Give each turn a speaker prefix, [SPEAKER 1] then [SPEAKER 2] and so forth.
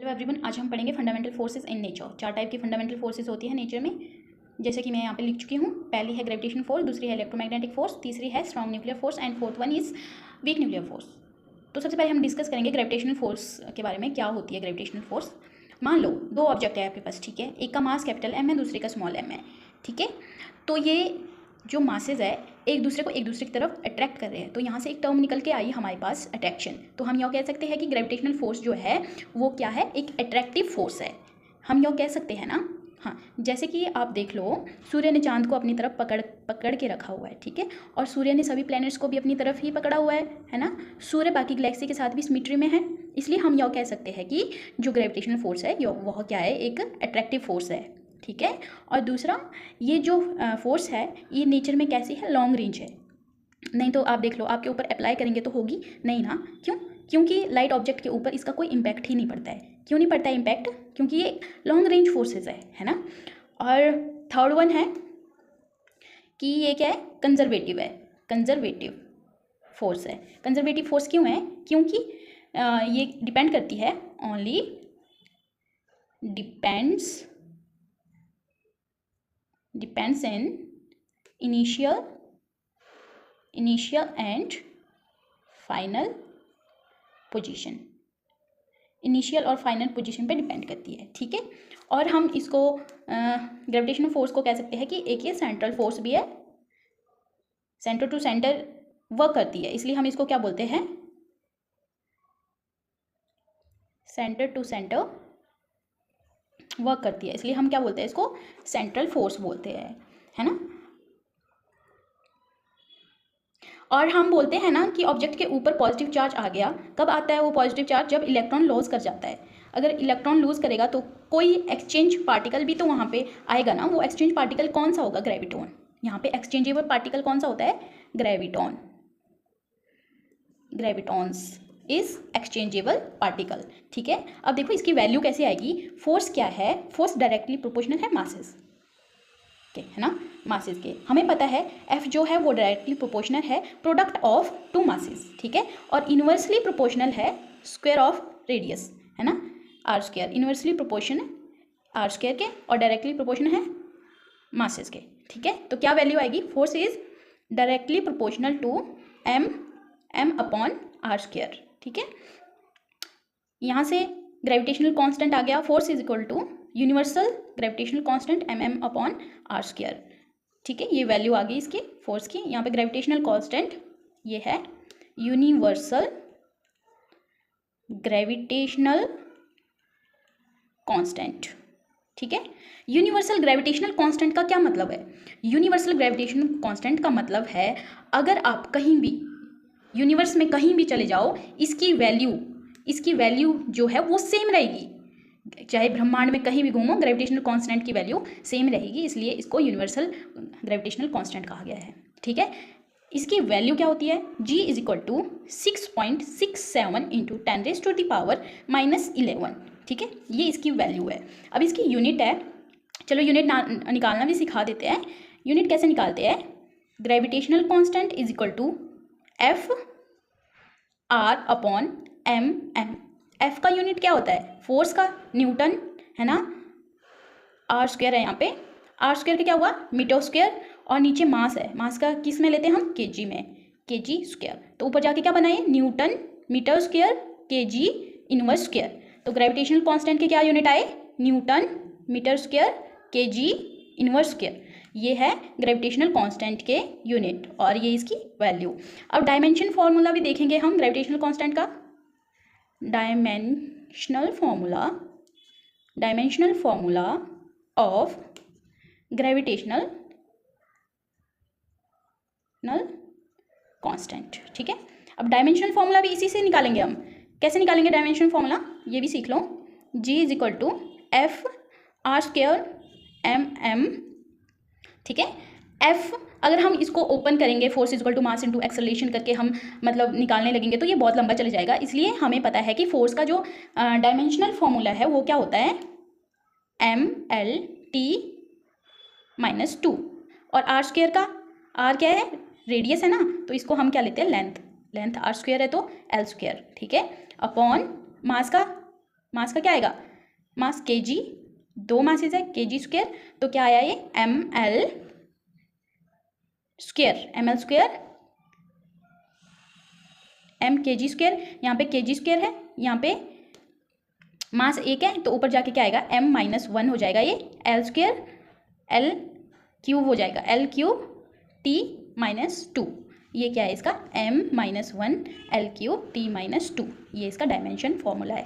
[SPEAKER 1] Hello everyone, आज हम पढ़ेंगे fundamental forces in nature. 4 type की फंडामेंटल फोर्सेस होती है नेचर में, जैसे कि मैं यहाँ पे लिख चुकी हूँ। पहली है ग्रेविटेशन फोर्स, दूसरी है इलेक्ट्रोमैग्नेटिक फोर्स, तीसरी है strong nuclear force and fourth one is weak nuclear force. तो सबसे पहले हम डिस्कस करेंगे ग्रेविटेशनल फोर्स के बारे में, क्या होती है ग्रेविटेशनल फोर्स। मान लो 2 ऑब्जेक्ट है आपके पास, ठीक है। एक का मास कैपिटल एम है, दूसरे का स्मॉल एम है, ठीक है। तो ये जो मासेज है एक दूसरे की तरफ अट्रैक्ट कर रहे हैं, तो यहाँ से एक टर्म निकल के आई हमारे पास, अट्रैक्शन। तो हम यह कह सकते हैं कि ग्रेविटेशनल फोर्स जो है वो क्या है, एक अट्रैक्टिव फोर्स है, हम यह कह सकते हैं ना। हाँ, जैसे कि आप देख लो, सूर्य ने चांद को अपनी तरफ पकड़ के रखा हुआ है, ठीक है। और सूर्य ने सभी प्लैनेट्स को भी अपनी तरफ ही पकड़ा हुआ है ना। सूर्य बाकी गैलेक्सी के साथ भी सिमेट्री में है, इसलिए हम यह कह सकते हैं कि जो ग्रेविटेशनल फोर्स है वह क्या है, एक अट्रैक्टिव फोर्स है, ठीक है। और दूसरा, ये जो फोर्स है ये नेचर में कैसी है, लॉन्ग रेंज है। नहीं तो आप देख लो, आपके ऊपर अप्लाई करेंगे तो होगी नहीं ना, क्यों? क्योंकि लाइट ऑब्जेक्ट के ऊपर इसका कोई इम्पैक्ट ही नहीं पड़ता है। क्यों नहीं पड़ता है इम्पैक्ट? क्योंकि ये लॉन्ग रेंज फोर्सेस है ना। और थर्ड वन है कि ये क्या है, कंजर्वेटिव है, कंजर्वेटिव फोर्स है। कंजर्वेटिव फोर्स क्यों है? क्योंकि ये डिपेंड करती है, only depends in initial and final position, initial और फाइनल पोजीशन पे डिपेंड करती है, ठीक है। और हम इसको ग्रेविटेशनल फोर्स को कह सकते हैं कि एक ये सेंट्रल फोर्स भी है, सेंटर टू सेंटर वर्क करती है, इसलिए हम इसको क्या बोलते हैं, सेंटर टू सेंटर वर्क करती है, इसलिए हम क्या बोलते हैं इसको, सेंट्रल फोर्स बोलते हैं, है ना। और हम बोलते हैं ना कि ऑब्जेक्ट के ऊपर पॉजिटिव चार्ज आ गया, कब आता है वो पॉजिटिव चार्ज, जब इलेक्ट्रॉन लॉस कर जाता है। अगर इलेक्ट्रॉन लूज करेगा तो कोई एक्सचेंज पार्टिकल भी तो वहाँ पे आएगा ना। वो एक्सचेंज पार्टिकल कौन सा होगा, ग्रेविटॉन। यहाँ पे एक्सचेंजेबल पार्टिकल कौन सा होता है, ग्रेविटॉन। ग्रेविटॉन्स इज एक्सचेंजेबल पार्टिकल, ठीक है। अब देखो इसकी वैल्यू कैसे आएगी, फोर्स क्या है, फोर्स डायरेक्टली प्रोपोर्शनल है मासेस के, है ना, मासेस के। हमें पता है एफ जो है वो डायरेक्टली प्रोपोर्शनल है प्रोडक्ट ऑफ 2 मासेस, ठीक है। और इन्वर्सली प्रोपोर्शनल है स्क्वायर ऑफ रेडियस, है ना, R square. Inversely proportional R square के और डायरेक्टली प्रोपोर्शनल है मासेस के, ठीक है। तो क्या वैल्यू आएगी, force is directly proportional to M upon R square, ठीक है। यहाँ से ग्रेविटेशनल कांस्टेंट आ गया, force is equal to universal gravitational constant M upon R square, ठीक है। ये वैल्यू आ गई इसकी फोर्स की। यहाँ पे ग्रेविटेशनल कांस्टेंट ये है यूनिवर्सल ग्रेविटेशनल कांस्टेंट, ठीक है। यूनिवर्सल ग्रेविटेशनल कांस्टेंट का क्या मतलब है, यूनिवर्सल ग्रेविटेशनल कांस्टेंट का मतलब है अगर आप कहीं भी यूनिवर्स में कहीं भी चले जाओ, इसकी वैल्यू जो है वो सेम रहेगी। चाहे ब्रह्मांड में कहीं भी घूमो, ग्रेविटेशनल कांस्टेंट की वैल्यू सेम रहेगी, इसलिए इसको यूनिवर्सल ग्रेविटेशनल कांस्टेंट कहा गया है, ठीक है। इसकी वैल्यू क्या होती है, G is equal to 6.67 into 10⁻⁻11, ठीक है। ये इसकी वैल्यू है। अब इसकी यूनिट है, चलो यूनिट निकालना भी सिखा देते हैं। यूनिट कैसे निकालते हैं, gravitational constant is equal to F R upon M. F का यूनिट क्या होता है, फोर्स का, न्यूटन, है ना। आर स्क्वायर है, यहाँ पे आर स्क्वायर का क्या हुआ, मीटर स्क्वायर, और नीचे मास है, मास का किस में लेते हैं हम, केजी में, केजी स्क्वायर। तो ऊपर जाके क्या बनाए, newton metre square KG inverse square. तो ग्रेविटेशनल कांस्टेंट के क्या यूनिट आए, newton metre square KG inverse square. ये है ग्रेविटेशनल कांस्टेंट के यूनिट और ये इसकी वैल्यू। अब डायमेंशन फॉर्मूला भी देखेंगे हम ग्रेविटेशनल कांस्टेंट का। Dimensional formula of gravitational constant, ठीक है। अब डायमेंशनल फॉर्मूला भी इसी से निकालेंगे हम। कैसे निकालेंगे डायमेंशनल फॉर्मूला, ये भी सीख लो। G is equal to F R square M, ठीक है। F अगर हम इसको ओपन करेंगे, force is equal to mass into acceleration करके हम मतलब निकालने लगेंगे तो ये बहुत लंबा चले जाएगा, इसलिए हमें पता है कि फोर्स का जो डायमेंशनल फॉर्मूला है वो क्या होता है, mL/T-2। और आर स्क्वायर का, आर क्या है, रेडियस है ना, तो इसको हम क्या लेते हैं, लेंथ आर स्क्वायर है तो एल स्क्वायर, ठीक है, अपॉन मास का, मास का क्या आएगा, मास kg, 2 मासेज है kg स्क्वायर, तो क्या आया ये ml square, m kg square, यहाँ पे kg स्क्वायर है, यहाँ पे मास 1 है, तो ऊपर जाके क्या आएगा m-1 हो जाएगा, ये l स्क्वायर l क्यूब हो जाएगा, l क्यूब t-2, ये क्या है इसका m-1 l क्यूब t-2, ये इसका डायमेंशन फॉर्मूला है।